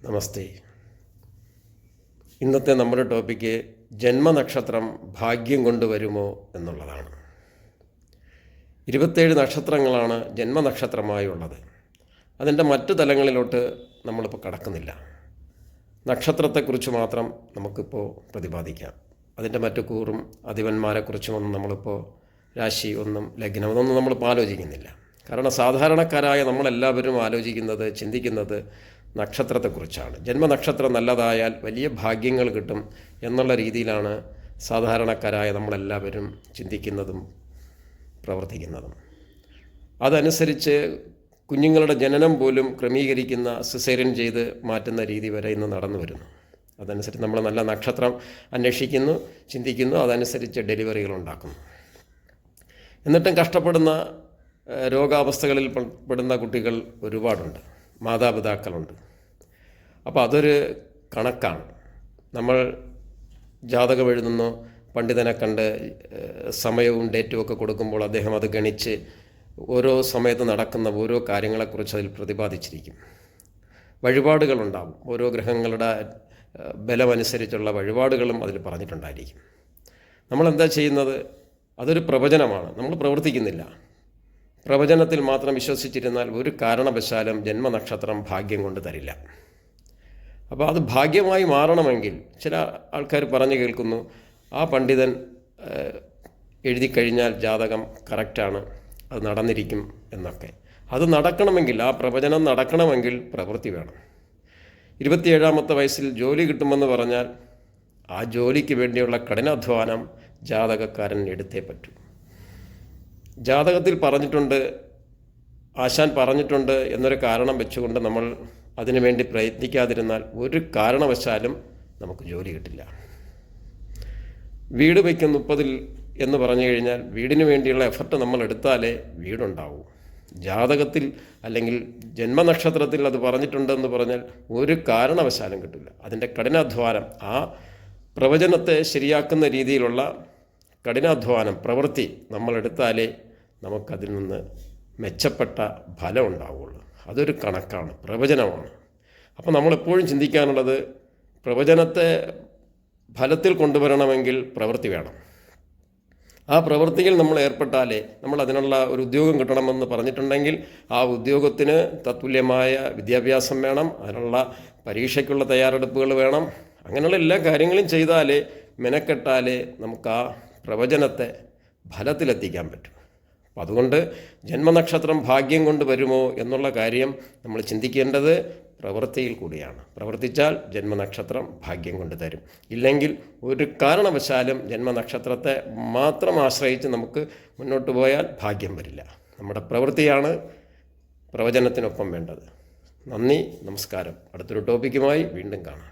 നമസ്തേ. ഇന്നത്തെ നമ്മുടെ ടോപ്പിക്ക് ജന്മനക്ഷത്രം ഭാഗ്യം കൊണ്ടുവരുമോ എന്നുള്ളതാണ്. 27 നക്ഷത്രങ്ങളാണ് ജന്മനക്ഷത്രമായുള്ളത്. അതിൻ്റെ മറ്റു തലങ്ങളിലോട്ട് നമ്മളിപ്പോൾ കടക്കുന്നില്ല. നക്ഷത്രത്തെക്കുറിച്ച് മാത്രം നമുക്കിപ്പോൾ പ്രതിപാദിക്കാം. അതിൻ്റെ മറ്റു കൂറും അധിപന്മാരെക്കുറിച്ചുമൊന്നും നമ്മളിപ്പോൾ രാശി ഒന്നും ലഗ്നം ഒന്നും നമ്മളിപ്പോൾ ആലോചിക്കുന്നില്ല. കാരണം സാധാരണക്കാരായ നമ്മളെല്ലാവരും ആലോചിക്കുന്നത്, ചിന്തിക്കുന്നത് നക്ഷത്രത്തെക്കുറിച്ചാണ്. ജന്മനക്ഷത്രം നല്ലതായാൽ വലിയ ഭാഗ്യങ്ങൾ കിട്ടും എന്നുള്ള രീതിയിലാണ് സാധാരണക്കാരായ നമ്മളെല്ലാവരും ചിന്തിക്കുന്നതും പ്രവർത്തിക്കുന്നതും. അതനുസരിച്ച് കുഞ്ഞുങ്ങളുടെ ജനനം പോലും ക്രമീകരിക്കുന്ന സിസേറിയൻ ചെയ്ത് മാറ്റുന്ന രീതി വരെ ഇന്ന് നടന്നു വരുന്നു. അതനുസരിച്ച് നമ്മൾ നല്ല നക്ഷത്രം അന്വേഷിക്കുന്നു, ചിന്തിക്കുന്നു, അതനുസരിച്ച് ഡെലിവറികൾ ഉണ്ടാക്കുന്നു. എന്നിട്ടും കഷ്ടപ്പെടുന്ന രോഗാവസ്ഥകളിൽ പെടുന്ന കുട്ടികൾ ഒരുപാടുണ്ട്, മാതാപിതാക്കളുണ്ട്. അപ്പോൾ അതൊരു കണക്കാണ്. നമ്മൾ ജാതകം എഴുതുന്നു, പണ്ഡിതനെ കണ്ട് സമയവും ഡേറ്റും ഒക്കെ കൊടുക്കുമ്പോൾ അദ്ദേഹം അത് ഗണിച്ച് ഓരോ സമയത്ത് നടക്കുന്ന ഓരോ കാര്യങ്ങളെക്കുറിച്ച് അതിൽ പ്രതിപാദിച്ചിരിക്കും. വഴിപാടുകളുണ്ടാവും, ഓരോ ഗ്രഹങ്ങളുടെ ബലമനുസരിച്ചുള്ള വഴിപാടുകളും അതിൽ പറഞ്ഞിട്ടുണ്ടായിരിക്കും. നമ്മളെന്താ ചെയ്യുന്നത്? അതൊരു പ്രവചനമാണ്, നമ്മൾ പ്രവർത്തിക്കുന്നില്ല. പ്രവചനത്തിൽ മാത്രം വിശ്വസിച്ചിരുന്നാൽ ഒരു കാരണവശാലും ജന്മനക്ഷത്രം ഭാഗ്യം കൊണ്ട് തരില്ല. അപ്പോൾ അത് ഭാഗ്യമായി മാറണമെങ്കിൽ ചില ആൾക്കാർ പറഞ്ഞു കേൾക്കുന്നു, ആ പണ്ഡിതൻ എഴുതി കഴിഞ്ഞാൽ ജാതകം കറക്റ്റാണ്, അത് നടന്നിരിക്കും എന്നൊക്കെ. അത് നടക്കണമെങ്കിൽ, ആ പ്രവചനം നടക്കണമെങ്കിൽ പ്രവൃത്തി വേണം. 27ാമത്തെ വയസ്സിൽ ജോലി കിട്ടുമെന്ന് പറഞ്ഞാൽ ആ ജോലിക്ക് വേണ്ടിയുള്ള കഠിനാധ്വാനം ജാതകക്കാരൻ എടുത്തേ പറ്റൂ. ജാതകത്തിൽ പറഞ്ഞിട്ടുണ്ട്, ആശാൻ പറഞ്ഞിട്ടുണ്ട് എന്നൊരു കാരണം വെച്ചുകൊണ്ട് നമ്മൾ അതിനുവേണ്ടി പ്രയത്നിക്കാതിരുന്നാൽ ഒരു കാരണവശാലും നമുക്ക് ജോലി കിട്ടില്ല. വീട് വയ്ക്കും 30 എന്ന് പറഞ്ഞു കഴിഞ്ഞാൽ വീടിന് വേണ്ടിയുള്ള എഫർട്ട് നമ്മൾ എടുത്താലേ വീടുണ്ടാവൂ. ജാതകത്തിൽ അല്ലെങ്കിൽ ജന്മനക്ഷത്രത്തിൽ അത് പറഞ്ഞിട്ടുണ്ടെന്ന് പറഞ്ഞാൽ ഒരു കാരണവശാലും കിട്ടില്ല. അതിൻ്റെ കഠിനാധ്വാനം, ആ പ്രവചനത്തെ ശരിയാക്കുന്ന രീതിയിലുള്ള കഠിനാധ്വാനം, പ്രവൃത്തി നമ്മളെടുത്താലേ നമുക്കതിൽ നിന്ന് മെച്ചപ്പെട്ട ഫലം ഉണ്ടാവുകയുള്ളൂ. അതൊരു കണക്കാണ്, പ്രവചനമാണ്. അപ്പോൾ നമ്മളെപ്പോഴും ചിന്തിക്കാനുള്ളത്, പ്രവചനത്തെ ഫലത്തിൽ കൊണ്ടുവരണമെങ്കിൽ പ്രവൃത്തി വേണം. ആ പ്രവൃത്തിയിൽ നമ്മൾ ഏർപ്പെട്ടാലേ, നമ്മൾ അതിനുള്ള ഒരു ഉദ്യോഗം കിട്ടണമെന്ന് പറഞ്ഞിട്ടുണ്ടെങ്കിൽ ആ ഉദ്യോഗത്തിന് തത്തുല്യമായ വിദ്യാഭ്യാസം വേണം, അതിനുള്ള പരീക്ഷയ്ക്കുള്ള തയ്യാറെടുപ്പുകൾ വേണം. അങ്ങനെയുള്ള എല്ലാ കാര്യങ്ങളും ചെയ്താലേ, മെനക്കെട്ടാലേ നമുക്ക് ആ പ്രവചനത്തെ ഫലത്തിലെത്തിക്കാൻ പറ്റും. അപ്പം അതുകൊണ്ട് ജന്മനക്ഷത്രം ഭാഗ്യം കൊണ്ട് വരുമോ എന്നുള്ള കാര്യം നമ്മൾ ചിന്തിക്കേണ്ടത് പ്രവൃത്തിയിൽ കൂടിയാണ്. പ്രവർത്തിച്ചാൽ ജന്മനക്ഷത്രം ഭാഗ്യം കൊണ്ട് തരും. ഇല്ലെങ്കിൽ ഒരു കാരണവശാലും ജന്മനക്ഷത്രത്തെ മാത്രം ആശ്രയിച്ച് നമുക്ക് മുന്നോട്ട് പോയാൽ ഭാഗ്യം വരില്ല. നമ്മുടെ പ്രവൃത്തിയാണ് പ്രവചനത്തിനൊപ്പം വേണ്ടത്. നന്ദി, നമസ്കാരം. അടുത്തൊരു ടോപ്പിക്കുമായി വീണ്ടും കാണാം.